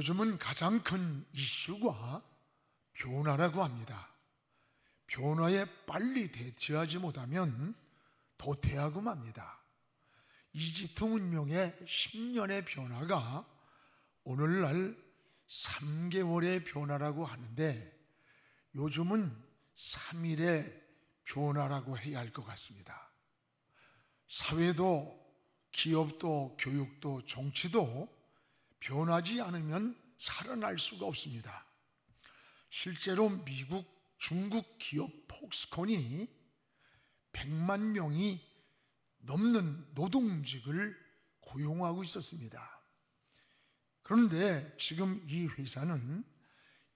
요즘은 가장 큰 이슈가 변화라고 합니다. 변화에 빨리 대처하지 못하면 도태하고 맙니다. 이집트 문명의 10년의 변화가 오늘날 3개월의 변화라고 하는데, 요즘은 3일의 변화라고 해야 할 것 같습니다. 사회도 기업도 교육도 정치도 변하지 않으면 살아날 수가 없습니다. 실제로 미국, 중국 기업 폭스콘이 100만 명이 넘는 노동직을 고용하고 있었습니다. 그런데 지금 이 회사는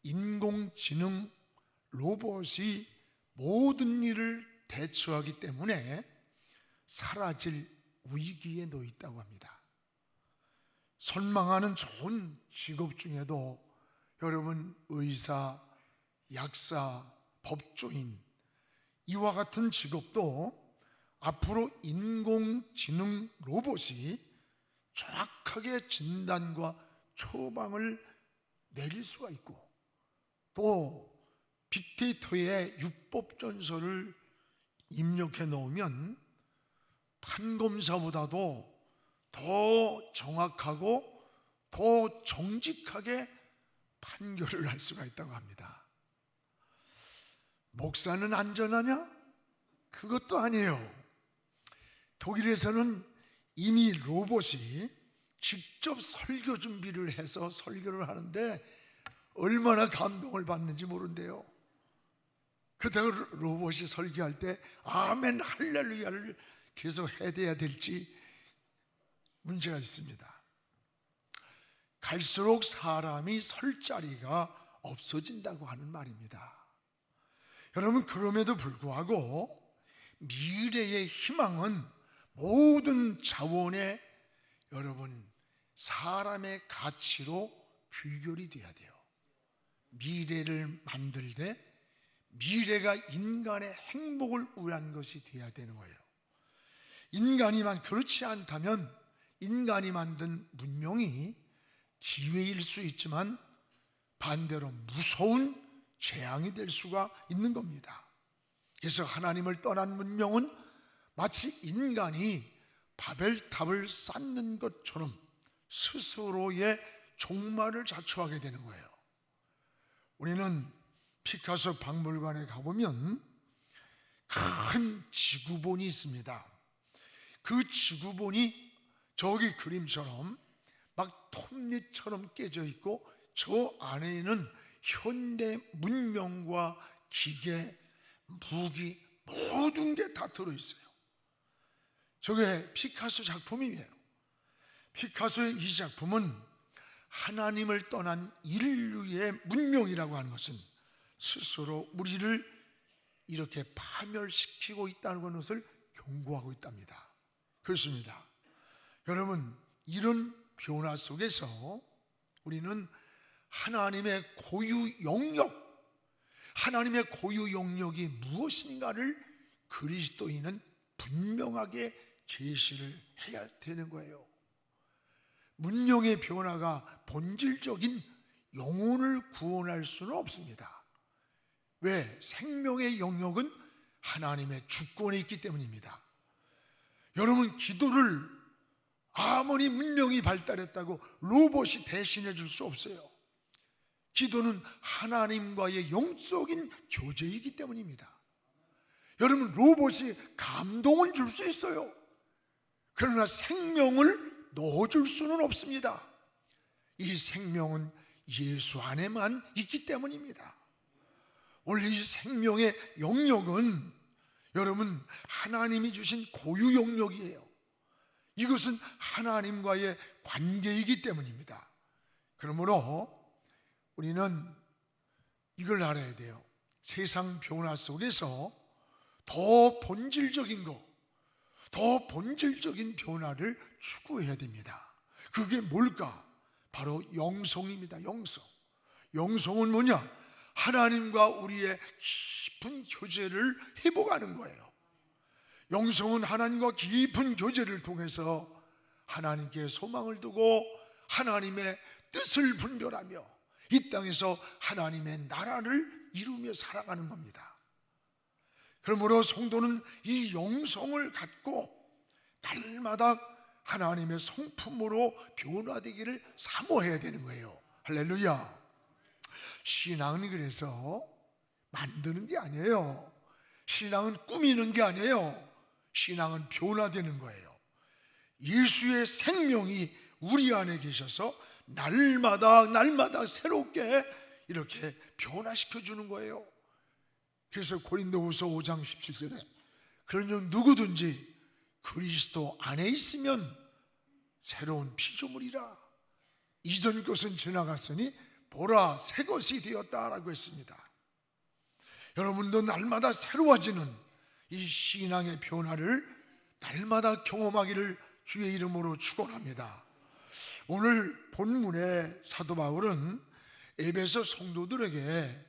인공지능 로봇이 모든 일을 대처하기 때문에 사라질 위기에 놓여 있다고 합니다. 선망하는 좋은 직업 중에도 여러분, 의사, 약사, 법조인, 이와 같은 직업도 앞으로 인공지능 로봇이 정확하게 진단과 처방을 내릴 수가 있고, 또 빅데이터에 육법 전서를 입력해 놓으면 판검사보다도 더 정확하고 더 정직하게 판결을 할 수가 있다고 합니다. 목사는 안전하냐? 그것도 아니에요. 독일에서는 이미 로봇이 직접 설교 준비를 해서 설교를 하는데 얼마나 감동을 받는지 모른대요. 그렇다고 로봇이 설교할 때 아멘 할렐루야를 계속 해대야 될지 문제가 있습니다. 갈수록 사람이 설 자리가 없어진다고 하는 말입니다. 여러분, 그럼에도 불구하고 미래의 희망은 모든 자원의 여러분 사람의 가치로 귀결이 돼야 돼요. 미래를 만들 때 미래가 인간의 행복을 위한 것이 돼야 되는 거예요. 인간이만 그렇지 않다면 인간이 만든 문명이 기회일 수 있지만 반대로 무서운 재앙이 될 수가 있는 겁니다. 그래서 하나님을 떠난 문명은 마치 인간이 바벨탑을 쌓는 것처럼 스스로의 종말을 자초하게 되는 거예요. 우리는 피카소 박물관에 가보면 큰 지구본이 있습니다. 그 지구본이 저기 그림처럼 막 톱니처럼 깨져 있고, 저 안에는 현대 문명과 기계, 무기 모든 게 다 들어있어요. 저게 피카소 작품이에요. 피카소의 이 작품은 하나님을 떠난 인류의 문명이라고 하는 것은 스스로 우리를 이렇게 파멸시키고 있다는 것을 경고하고 있답니다. 그렇습니다. 여러분, 이런 변화 속에서 우리는 하나님의 고유 영역, 하나님의 고유 영역이 무엇인가를 그리스도인은 분명하게 제시를 해야 되는 거예요. 문명의 변화가 본질적인 영혼을 구원할 수는 없습니다. 왜? 생명의 영역은 하나님의 주권에 있기 때문입니다. 여러분, 기도를 아무리 문명이 발달했다고 로봇이 대신해 줄 수 없어요. 기도는 하나님과의 영적인 교제이기 때문입니다. 여러분, 로봇이 감동을 줄 수 있어요. 그러나 생명을 넣어줄 수는 없습니다. 이 생명은 예수 안에만 있기 때문입니다. 원래 이 생명의 영역은 여러분 하나님이 주신 고유 영역이에요. 이것은 하나님과의 관계이기 때문입니다. 그러므로 우리는 이걸 알아야 돼요. 세상 변화 속에서 더 본질적인 것, 더 본질적인 변화를 추구해야 됩니다. 그게 뭘까? 바로 영성입니다. 영성은 뭐냐? 하나님과 우리의 깊은 교제를 회복하는 거예요. 영성은 하나님과 깊은 교제를 통해서 하나님께 소망을 두고 하나님의 뜻을 분별하며 이 땅에서 하나님의 나라를 이루며 살아가는 겁니다. 그러므로 성도는 이 영성을 갖고 날마다 하나님의 성품으로 변화되기를 사모해야 되는 거예요. 할렐루야. 신앙은 그래서 만드는 게 아니에요. 신앙은 꾸미는 게 아니에요. 신앙은 변화되는 거예요. 예수의 생명이 우리 안에 계셔서 날마다 새롭게 이렇게 변화시켜 주는 거예요. 그래서 고린도후서 5장 17절에 그러니 누구든지 그리스도 안에 있으면 새로운 피조물이라, 이전 것은 지나갔으니 보라 새 것이 되었다라고 했습니다. 여러분도 날마다 새로워지는 이 신앙의 변화를 날마다 경험하기를 주의 이름으로 축원합니다. 오늘 본문의 사도 바울은 에베소 성도들에게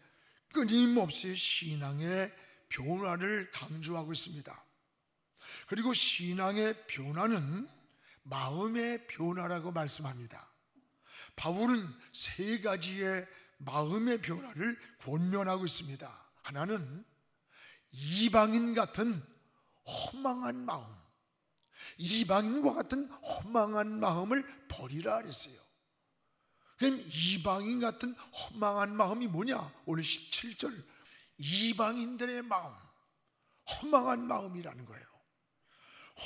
끊임없이 신앙의 변화를 강조하고 있습니다. 그리고 신앙의 변화는 마음의 변화라고 말씀합니다. 바울은 세 가지의 마음의 변화를 권면하고 있습니다. 하나는 이방인 같은 허망한 마음, 이방인과 같은 허망한 마음을 버리라 그랬어요. 그럼 이방인 같은 허망한 마음이 뭐냐? 오늘 17절 이방인들의 마음, 허망한 마음이라는 거예요.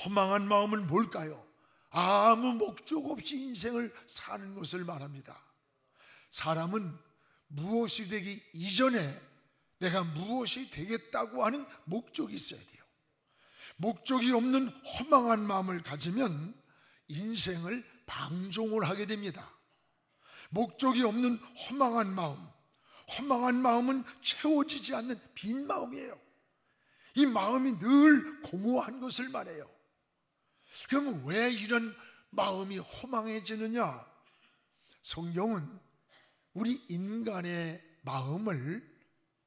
허망한 마음은 뭘까요? 아무 목적 없이 인생을 사는 것을 말합니다. 사람은 무엇이 되기 이전에 내가 무엇이 되겠다고 하는 목적이 있어야 돼요. 목적이 없는 허망한 마음을 가지면 인생을 방종을 하게 됩니다. 목적이 없는 허망한 마음은 채워지지 않는 빈 마음이에요. 이 마음이 늘 공허한 것을 말해요. 그러면 왜 이런 마음이 허망해지느냐? 성경은 우리 인간의 마음을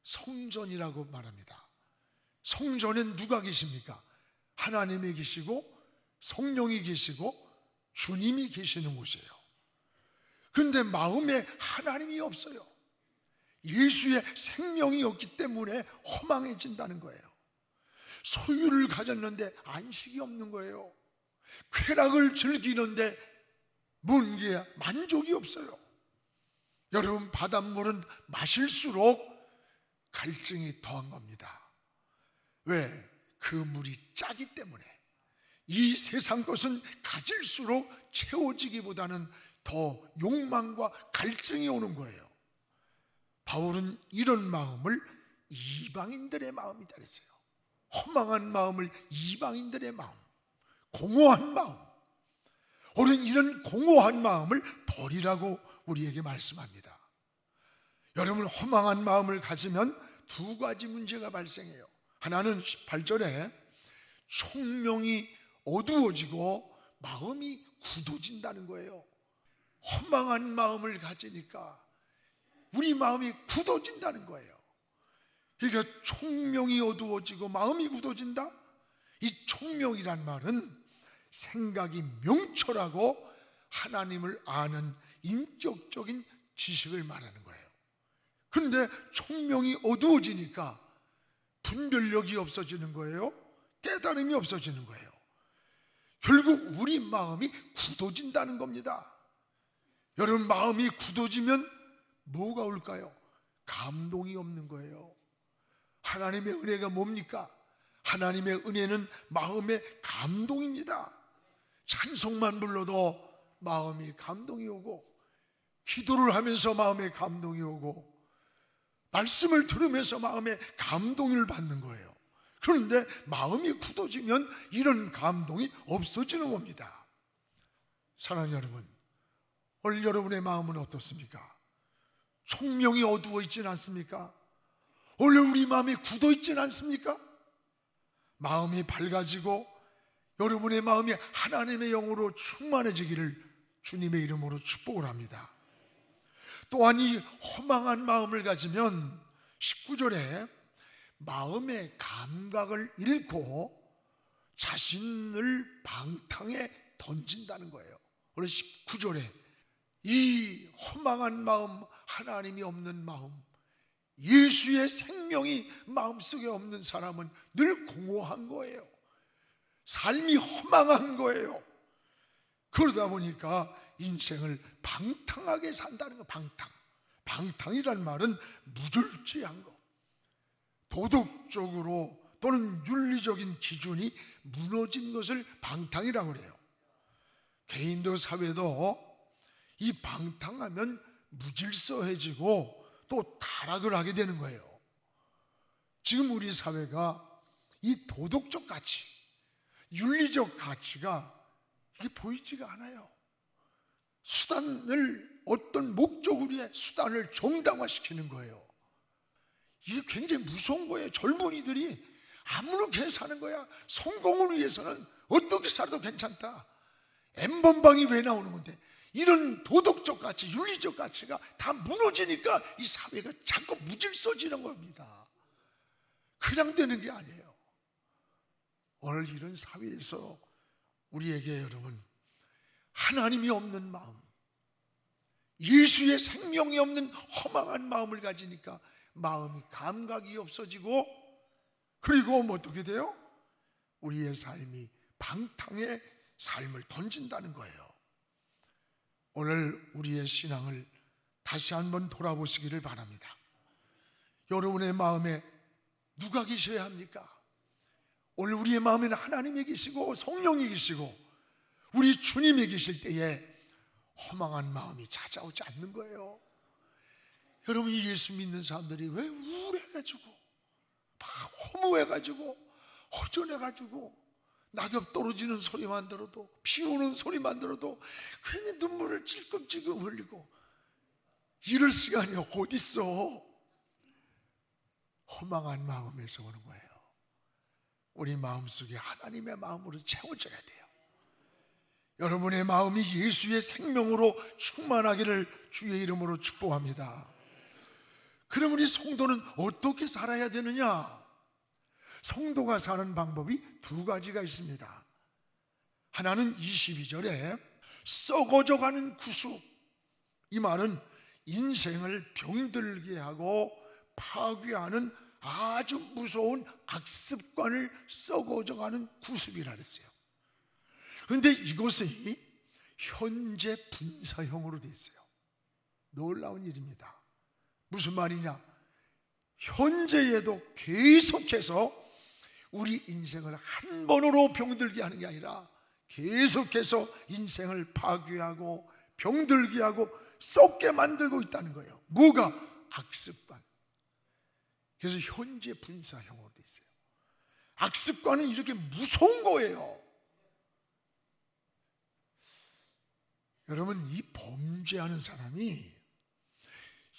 성전이라고 말합니다. 성전엔 누가 계십니까? 하나님이 계시고 성령이 계시고 주님이 계시는 곳이에요. 그런데 마음에 하나님이 없어요. 예수의 생명이 없기 때문에 허망해진다는 거예요. 소유를 가졌는데 안식이 없는 거예요. 쾌락을 즐기는데 뭔가 만족이 없어요. 여러분, 바닷물은 마실수록 갈증이 더한 겁니다. 왜? 그 물이 짜기 때문에. 이 세상 것은 가질수록 채워지기보다는 더 욕망과 갈증이 오는 거예요. 바울은 이런 마음을 이방인들의 마음이다 그랬어요. 허망한 마음을 이방인들의 마음, 공허한 마음, 우리는 이런 공허한 마음을 버리라고 우리에게 말씀합니다. 여러분, 허망한 마음을 가지면 두 가지 문제가 발생해요. 하나는 18절에 총명이 어두워지고 마음이 굳어진다는 거예요. 허망한 마음을 가지니까 우리 마음이 굳어진다는 거예요. 그러니까 총명이 어두워지고 마음이 굳어진다? 이 총명이란 말은 생각이 명철하고 하나님을 아는 인격적인 지식을 말하는 거예요. 그런데 총명이 어두워지니까 분별력이 없어지는 거예요. 깨달음이 없어지는 거예요. 결국 우리 마음이 굳어진다는 겁니다. 여러분, 마음이 굳어지면 뭐가 올까요? 감동이 없는 거예요. 하나님의 은혜가 뭡니까? 하나님의 은혜는 마음의 감동입니다. 찬송만 불러도 마음이 감동이 오고, 기도를 하면서 마음에 감동이 오고, 말씀을 들으면서 마음에 감동을 받는 거예요. 그런데 마음이 굳어지면 이런 감동이 없어지는 겁니다. 사랑하는 여러분, 오늘 여러분의 마음은 어떻습니까? 총명이 어두워 있지는 않습니까? 오늘 우리 마음이 굳어 있지는 않습니까? 마음이 밝아지고 여러분의 마음이 하나님의 영으로 충만해지기를 주님의 이름으로 축복을 합니다. 또한 이 허망한 마음을 가지면 19절에 마음의 감각을 잃고 자신을 방탕에 던진다는 거예요. 오늘 19절에 이 허망한 마음, 하나님이 없는 마음, 예수의 생명이 마음속에 없는 사람은 늘 공허한 거예요. 삶이 허망한 거예요. 그러다 보니까 인생을 방탕하게 산다는 거. 방탕이란 말은 무절제한 거, 도덕적으로 또는 윤리적인 기준이 무너진 것을 방탕이라고 그래요. 개인도 사회도 이 방탕하면 무질서해지고 또 타락을 하게 되는 거예요. 지금 우리 사회가 이 도덕적 가치, 윤리적 가치가 이게 보이지가 않아요. 수단을, 어떤 목적을 위해 수단을 정당화시키는 거예요. 이게 굉장히 무서운 거예요. 젊은이들이 아무렇게 사는 거야. 성공을 위해서는 어떻게 살아도 괜찮다. N번방이 왜 나오는 건데, 이런 도덕적 가치, 윤리적 가치가 다 무너지니까 이 사회가 자꾸 무질서지는 겁니다. 그냥 되는 게 아니에요. 오늘 이런 사회에서 우리에게 여러분, 하나님이 없는 마음, 예수의 생명이 없는 허망한 마음을 가지니까 마음이 감각이 없어지고, 그리고 어떻게 돼요? 우리의 삶이 방탕의 삶을 던진다는 거예요. 오늘 우리의 신앙을 다시 한번 돌아보시기를 바랍니다. 여러분의 마음에 누가 계셔야 합니까? 오늘 우리의 마음에는 하나님이 계시고 성령이 계시고 우리 주님이 계실 때에 허망한 마음이 찾아오지 않는 거예요. 여러분이 예수 믿는 사람들이 왜 우울해가지고 막 허무해가지고 허전해가지고 낙엽 떨어지는 소리만 들어도, 비 오는 소리만 들어도 괜히 눈물을 찔끔찔끔 흘리고, 이럴 시간이 어디 있어? 허망한 마음에서 오는 거예요. 우리 마음속에 하나님의 마음으로 채워져야 돼요. 여러분의 마음이 예수의 생명으로 충만하기를 주의 이름으로 축복합니다. 그럼 우리 성도는 어떻게 살아야 되느냐? 성도가 사는 방법이 두 가지가 있습니다. 하나는 22절에 썩어져가는 구습, 이 말은 인생을 병들게 하고 파괴하는 아주 무서운 악습관을 썩어져가는 구습이라 그랬어요. 그런데 이것이 현재 분사형으로 되어 있어요. 놀라운 일입니다. 무슨 말이냐? 현재에도 계속해서 우리 인생을 한 번으로 병들게 하는 게 아니라 계속해서 인생을 파괴하고 병들게 하고 썩게 만들고 있다는 거예요. 뭐가? 악습관. 그래서 현재 분사형으로 되어 있어요. 악습관은 이렇게 무서운 거예요. 여러분, 이 범죄하는 사람이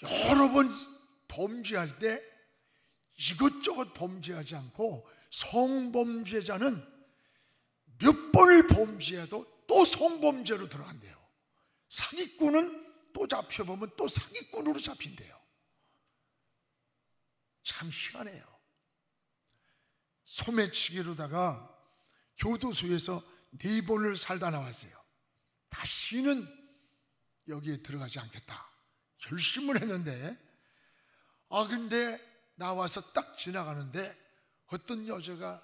여러 번 범죄할 때 이것저것 범죄하지 않고, 성범죄자는 몇 번을 범죄해도 또 성범죄로 들어간대요. 사기꾼은 또 잡혀보면 또 사기꾼으로 잡힌대요. 참 희한해요. 소매치기로다가 교도소에서 4번을 살다 나왔어요. 다시는 여기에 들어가지 않겠다 결심을 했는데, 근데 나와서 딱 지나가는데 어떤 여자가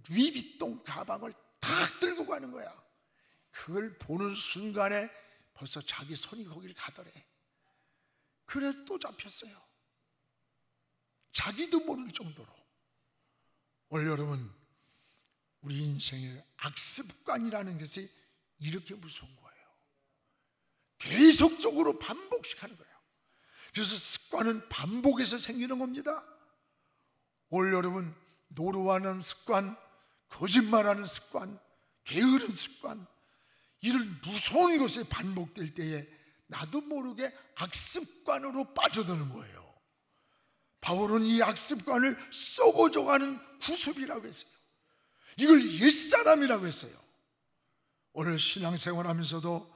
루이비통 가방을 탁 들고 가는 거야. 그걸 보는 순간에 벌써 자기 손이 거기를 가더래. 그래도 또 잡혔어요. 자기도 모를 정도로. 오늘 여러분, 우리 인생의 악습관이라는 것이 이렇게 무서운 거예요. 계속적으로 반복시키는 거예요. 그래서 습관은 반복해서 생기는 겁니다. 오늘 여러분, 노루하는 습관, 거짓말하는 습관, 게으른 습관, 이런 무서운 것이 반복될 때에 나도 모르게 악습관으로 빠져드는 거예요. 바울은 이 악습관을 썩어져가는 구습이라고 했어요. 이걸 옛사람이라고 했어요. 오늘 신앙생활 하면서도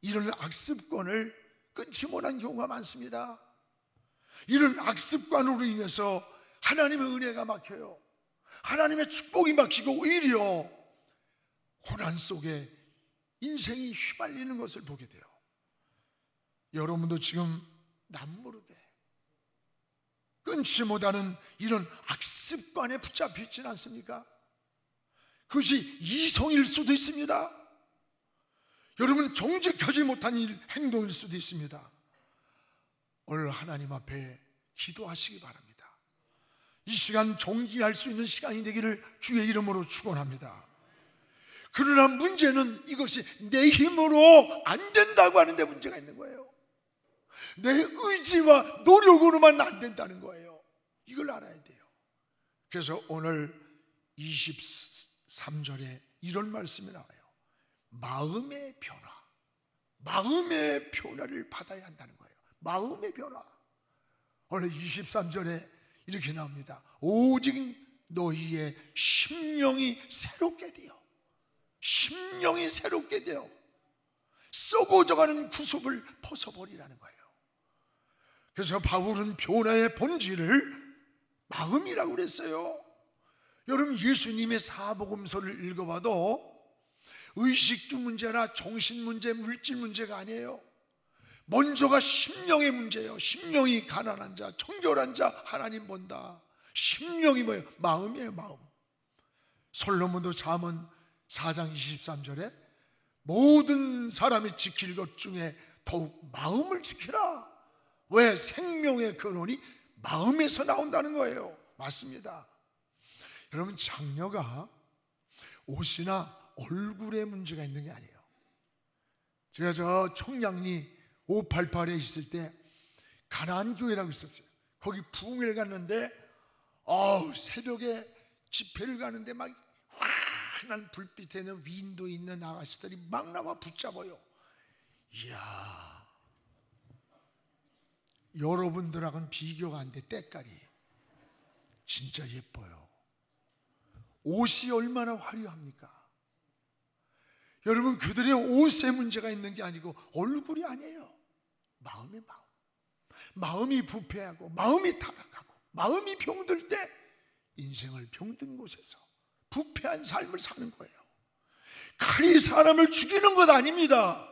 이런 악습관을 끊지 못한 경우가 많습니다. 이런 악습관으로 인해서 하나님의 은혜가 막혀요. 하나님의 축복이 막히고 오히려 고난 속에 인생이 휘말리는 것을 보게 돼요. 여러분도 지금 남모르게 끊지 못하는 이런 악습관에 붙잡혀 있지는 않습니까? 그것이 이성일 수도 있습니다. 여러분 정직하지 못한 행동일 수도 있습니다. 오늘 하나님 앞에 기도하시기 바랍니다. 이 시간 정지할 수 있는 시간이 되기를 주의 이름으로 축원합니다. 그러나 문제는 이것이 내 힘으로 안 된다고 하는데 문제가 있는 거예요. 내 의지와 노력으로만 안 된다는 거예요. 이걸 알아야 돼요. 그래서 오늘 23절에 이런 말씀이 나와요. 마음의 변화, 마음의 변화를 받아야 한다는 거예요. 마음의 변화. 오늘 23절에 이렇게 나옵니다. 오직 너희의 심령이 새롭게 되어, 심령이 새롭게 되어 썩어져가는 구습을 벗어버리라는 거예요. 그래서 바울은 변화의 본질을 마음이라고 그랬어요. 여러분 예수님의 사복음서를 읽어봐도 의식주 문제나 정신 문제, 물질 문제가 아니에요. 먼저가 심령의 문제예요. 심령이 가난한 자, 청결한 자 하나님 본다. 심령이 뭐예요? 마음이에요. 마음. 솔로몬도 잠언 4장 23절에 모든 사람이 지킬 것 중에 더욱 마음을 지키라. 왜? 생명의 근원이 마음에서 나온다는 거예요. 맞습니다. 여러분 장녀가 옷이나 얼굴에 문제가 있는 게 아니에요. 제가 저 청량리 588에 있을 때 가나안교회라고 있었어요. 거기 부흥회를 갔는데 새벽에 집회를 가는데 막 환한 불빛에는 윈도 있는 아가씨들이 막 나와 붙잡아요. 이야, 여러분들하고는 비교가 안 돼. 때깔이 진짜 예뻐요. 옷이 얼마나 화려합니까? 여러분 그들의 옷에 문제가 있는 게 아니고 얼굴이 아니에요. 마음이 마음이 부패하고 마음이 타락하고 마음이 병들 때 인생을 병든 곳에서 부패한 삶을 사는 거예요. 칼이 사람을 죽이는 것 아닙니다.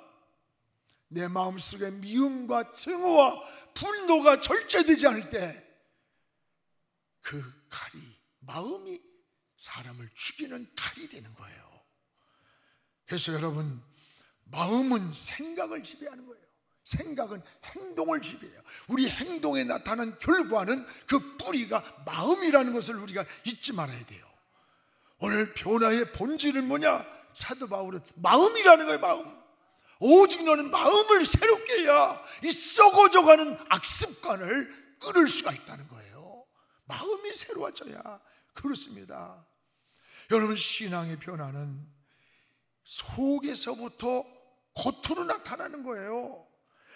내 마음속에 미움과 증오와 분노가 절제되지 않을 때 그 칼이, 마음이 사람을 죽이는 칼이 되는 거예요. 그래서 여러분 마음은 생각을 지배하는 거예요. 생각은 행동을 지배해요. 우리 행동에 나타난 결과는 그 뿌리가 마음이라는 것을 우리가 잊지 말아야 돼요. 오늘 변화의 본질은 뭐냐? 사도 바울은 마음이라는 거예요. 마음. 오직 너는 마음을 새롭게 해야 이 썩어져가는 악습관을 끊을 수가 있다는 거예요. 마음이 새로워져야 그렇습니다. 여러분 신앙의 변화는 속에서부터 겉으로 나타나는 거예요.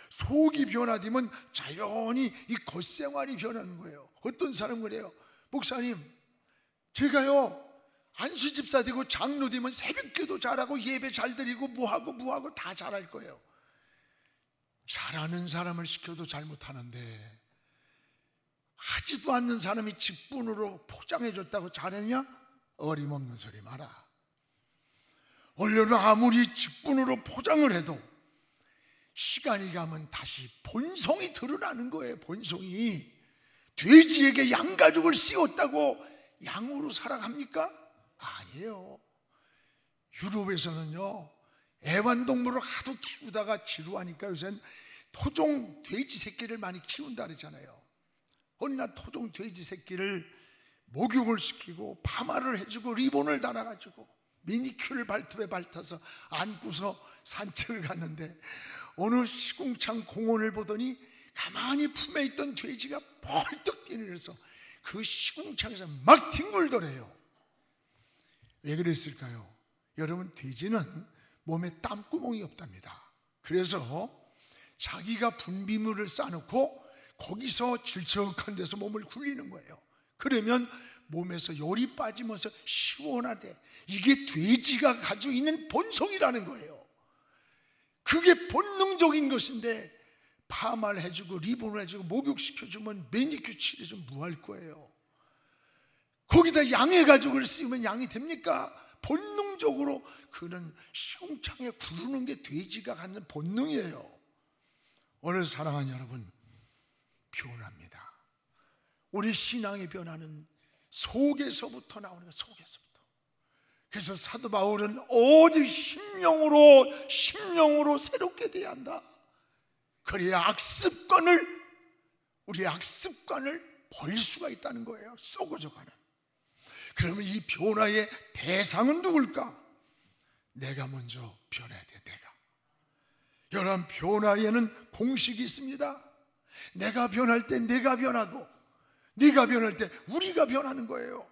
속이 변화되면 자연히 이 겉생활이 변하는 거예요. 어떤 사람은 그래요. 목사님, 제가요 안수집사 되고 장로 되면 새벽기도 잘하고 예배 잘 드리고 뭐하고 다 잘할 거예요. 잘하는 사람을 시켜도 잘못하는데 하지도 않는 사람이 직분으로 포장해줬다고 잘했냐? 어림없는 소리 마라. 원래는 아무리 직분으로 포장을 해도 시간이 가면 다시 본성이 드러나는 거예요. 본성이. 돼지에게 양가죽을 씌웠다고 양으로 살아갑니까? 아니에요. 유럽에서는요 애완동물을 하도 키우다가 지루하니까 요새는 토종 돼지 새끼를 많이 키운다 그러잖아요. 어느 날 토종 돼지 새끼를 목욕을 시키고 파마를 해주고 리본을 달아가지고 미니큐를 발톱에 밟아서 안고서 산책을 갔는데 어느 시궁창 공원을 보더니 가만히 품에 있던 돼지가 벌떡 뛰면서 그 시궁창에서 막 뒹굴더래요. 왜 그랬을까요? 여러분 돼지는 몸에 땀구멍이 없답니다. 그래서 자기가 분비물을 싸놓고 거기서 질척한 데서 몸을 굴리는 거예요. 그러면 몸에서 열이 빠지면서 시원하대. 이게 돼지가 가지고 있는 본성이라는 거예요. 그게 본능적인 것인데 파마를 해주고 리본을 해주고 목욕시켜주면 매니큐어 칠해주면 뭐 할 거예요? 거기다 양의 가죽을 쓰면 양이 됩니까? 본능적으로 그는 시궁창에 구르는 게 돼지가 갖는 본능이에요. 오늘 사랑하는 여러분, 변화입니다. 우리 신앙의 변화는 속에서부터 나오는 거예요. 속에서부터. 그래서 사도 바울은 오직 심령으로 새롭게 돼야 한다. 그래야 우리의 악습관을 버릴 수가 있다는 거예요. 썩어져가는. 그러면 이 변화의 대상은 누굴까? 내가 먼저 변해야 돼. 내가. 여러분, 변화에는 공식이 있습니다. 내가 변할 때 내가 변하고, 네가 변할 때 우리가 변하는 거예요.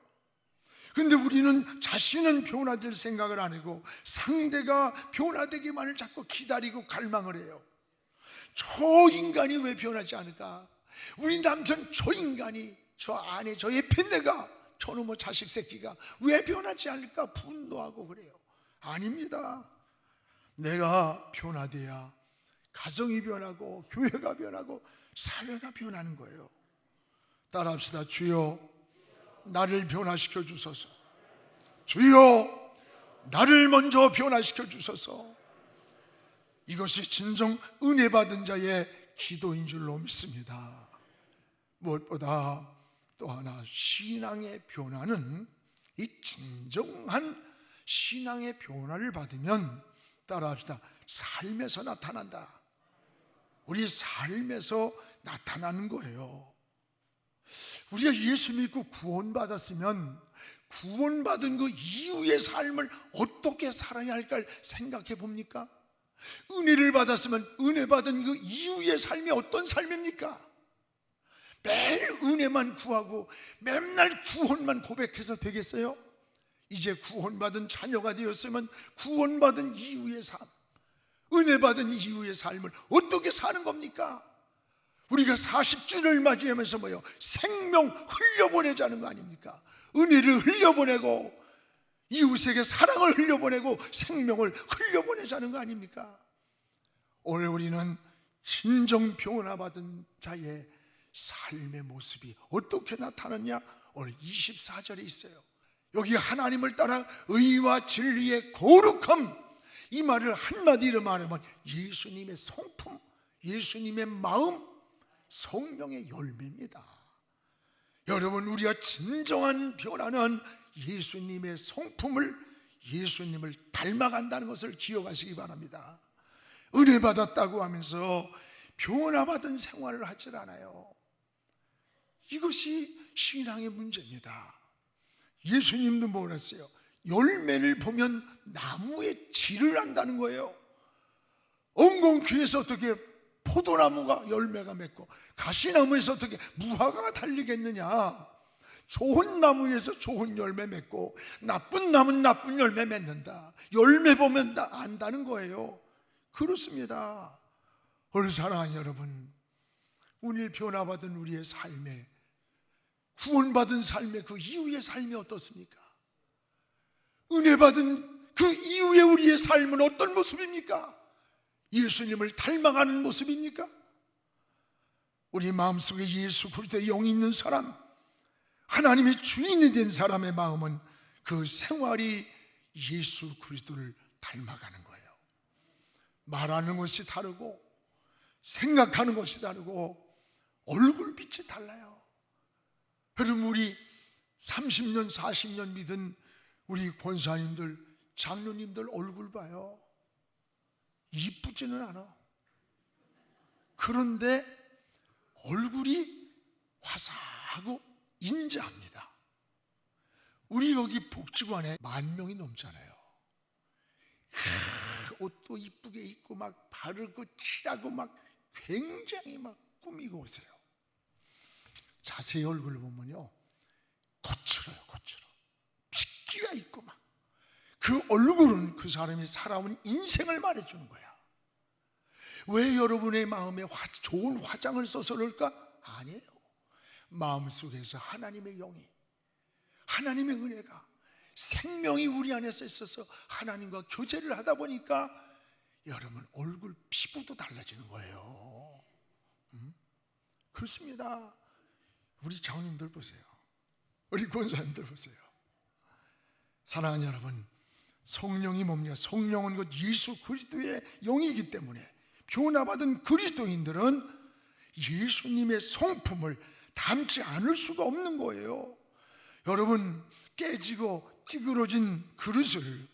그런데 우리는 자신은 변화될 생각을 안 하고 상대가 변화되기만을 자꾸 기다리고 갈망을 해요. 저 인간이 왜 변하지 않을까? 우리 남편 저 인간이, 저 아내, 저 옆에 내가, 저놈의 자식 새끼가 왜 변하지 않을까 분노하고 그래요. 아닙니다. 내가 변화돼야 가정이 변하고 교회가 변하고 사회가 변하는 거예요. 따라합시다. 주여 나를 변화시켜 주소서. 주여 나를 먼저 변화시켜 주소서. 이것이 진정 은혜 받은 자의 기도인 줄로 믿습니다. 무엇보다 또 하나, 신앙의 변화는, 이 진정한 신앙의 변화를 받으면, 따라합시다, 삶에서 나타난다. 우리 삶에서 나타나는 거예요. 우리가 예수 믿고 구원받았으면 구원받은 그 이후의 삶을 어떻게 살아야 할까를 생각해 봅니까? 은혜를 받았으면 은혜 받은 그 이후의 삶이 어떤 삶입니까? 매일 은혜만 구하고 맨날 구원만 고백해서 되겠어요? 이제 구원받은 자녀가 되었으면 구원받은 이후의 삶, 은혜 받은 이후의 삶을 어떻게 사는 겁니까? 우리가 40주를 맞이하면서 뭐요? 생명 흘려보내자는 거 아닙니까? 은혜를 흘려보내고 이웃에게 사랑을 흘려보내고 생명을 흘려보내자는 거 아닙니까? 오늘 우리는 진정 변화받은 자의 삶의 모습이 어떻게 나타났냐? 오늘 24절에 있어요. 여기 하나님을 따라 의와 진리의 거룩함, 이 말을 한마디로 말하면 예수님의 성품, 예수님의 마음, 성령의 열매입니다. 여러분, 우리가 진정한 변화는 예수님의 성품을, 예수님을 닮아간다는 것을 기억하시기 바랍니다. 은혜 받았다고 하면서 변화받은 생활을 하질 않아요. 이것이 신앙의 문제입니다. 예수님도 뭐랬어요? 열매를 보면 나무의 질을 안다는 거예요. 엉겅퀴에서 어떻게 포도나무가 열매가 맺고 가시나무에서 어떻게 무화과가 달리겠느냐? 좋은 나무에서 좋은 열매 맺고 나쁜 나무는 나쁜 열매 맺는다. 열매 보면 안다는 거예요. 그렇습니다. 오늘 사랑하는 여러분, 오늘 변화받은 우리의 삶에, 구원받은 삶의 그 이후의 삶이 어떻습니까? 은혜 받은 그 이후의 우리의 삶은 어떤 모습입니까? 예수님을 닮아가는 모습입니까? 우리 마음속에 예수 그리스도의 영이 있는 사람, 하나님의 주인이 된 사람의 마음은 그 생활이 예수 그리스도를 닮아가는 거예요. 말하는 것이 다르고 생각하는 것이 다르고 얼굴빛이 달라요. 여러분, 우리 30년 40년 믿은 우리 권사님들, 장로님들 얼굴 봐요. 이쁘지는 않아. 그런데 얼굴이 화사하고 인자합니다. 우리 여기 복지관에 10,000명이 넘잖아요. 옷도 이쁘게 입고 막 바르고 칠하고 막 굉장히 막 꾸미고 오세요. 자세히 얼굴을 보면요, 거칠어요. 거칠어. 핏기가 있고 막 그 얼굴은 그 사람이 살아온 인생을 말해주는 거야. 왜 여러분의 마음에 좋은 화장을 써서 그럴까? 아니에요. 마음속에서 하나님의 영이, 하나님의 은혜가, 생명이 우리 안에서 있어서 하나님과 교제를 하다 보니까 여러분 얼굴 피부도 달라지는 거예요. 그렇습니다. 우리 장로님들 보세요. 우리 권사님들 보세요. 사랑하는 여러분, 성령이 뭡니까? 성령은 그 예수 그리스도의 영이기 때문에 변화받은 그리스도인들은 예수님의 성품을 닮지 않을 수가 없는 거예요. 여러분, 깨지고 찌그러진 그릇을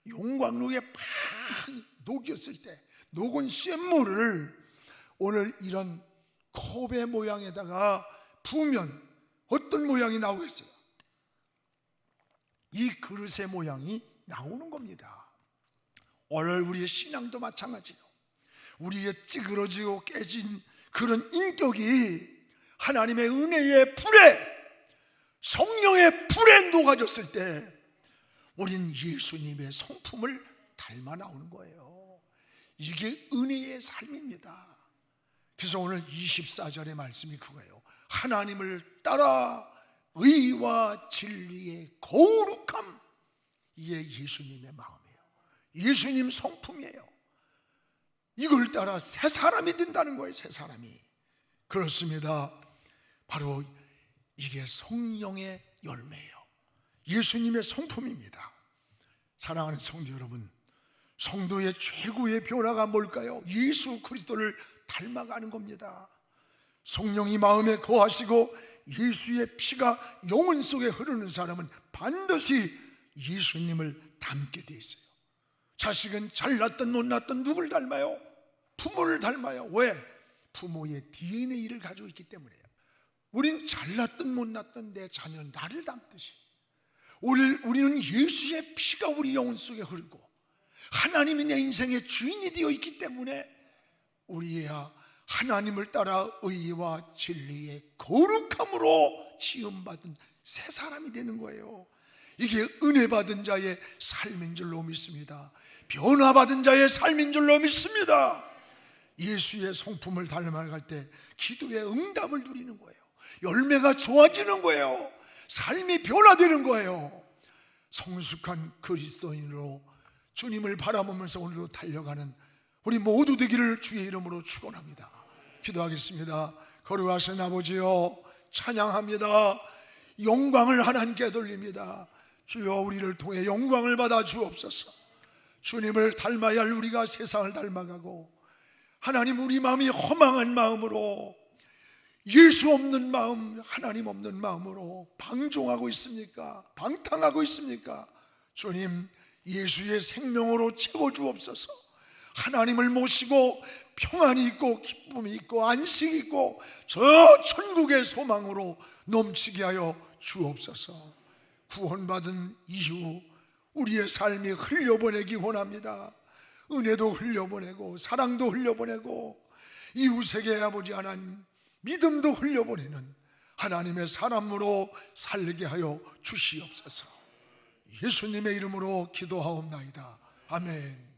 용광로에 팍 녹였을 때 녹은 쇳물을 오늘 이런 컵의 모양에다가 부으면 어떤 모양이 나오겠어요? 이 그릇의 모양이 나오는 겁니다. 오늘 우리의 신앙도 마찬가지예요. 우리의 찌그러지고 깨진 그런 인격이 하나님의 은혜의 불에, 성령의 불에 녹아졌을 때 우린 예수님의 성품을 닮아 나오는 거예요. 이게 은혜의 삶입니다. 그래서 오늘 24절의 말씀이 그거예요. 하나님을 따라 의와 진리의 거룩함, 이게 예수님의 마음이에요. 예수님 성품이에요. 이걸 따라 새 사람이 된다는 거예요. 새 사람이. 그렇습니다. 바로 이게 성령의 열매예요. 예수님의 성품입니다. 사랑하는 성도 여러분, 성도의 최고의 변화가 뭘까요? 예수 그리스도를 닮아가는 겁니다. 성령이 마음에 거하시고 예수의 피가 영혼 속에 흐르는 사람은 반드시 예수님을 닮게 돼 있어요. 자식은 잘났든 못났든 누굴 닮아요? 부모를 닮아요. 왜? 부모의 DNA를 가지고 있기 때문에요. 우린 잘났든 못났든 내 자녀는 나를 닮듯이 우리는 예수의 피가 우리 영혼 속에 흐르고 하나님이 내 인생의 주인이 되어 있기 때문에 우리야 하나님을 따라 의와 진리의 거룩함으로 지음받은 새 사람이 되는 거예요. 이게 은혜 받은 자의 삶인 줄로 믿습니다. 변화받은 자의 삶인 줄로 믿습니다. 예수의 성품을 닮아갈 때 기도의 응답을 누리는 거예요. 열매가 좋아지는 거예요. 삶이 변화되는 거예요. 성숙한 그리스도인으로 주님을 바라보면서 오늘도 달려가는 우리 모두 되기를 주의 이름으로 축원합니다. 기도하겠습니다. 거룩하신 아버지여, 찬양합니다. 영광을 하나님께 돌립니다. 주여, 우리를 통해 영광을 받아 주옵소서. 주님을 닮아야 할 우리가 세상을 닮아가고, 하나님, 우리 마음이 허망한 마음으로, 예수 없는 마음, 하나님 없는 마음으로 방종하고 있습니까? 방탕하고 있습니까? 주님, 예수의 생명으로 채워주옵소서. 하나님을 모시고 평안이 있고 기쁨이 있고 안식이 있고 저 천국의 소망으로 넘치게 하여 주옵소서. 구원받은 이후 우리의 삶이 흘려보내기 원합니다. 은혜도 흘려보내고 사랑도 흘려보내고 이웃에게 아버지 하나님 믿음도 흘려보내는 하나님의 사람으로 살게 하여 주시옵소서. 예수님의 이름으로 기도하옵나이다. 아멘.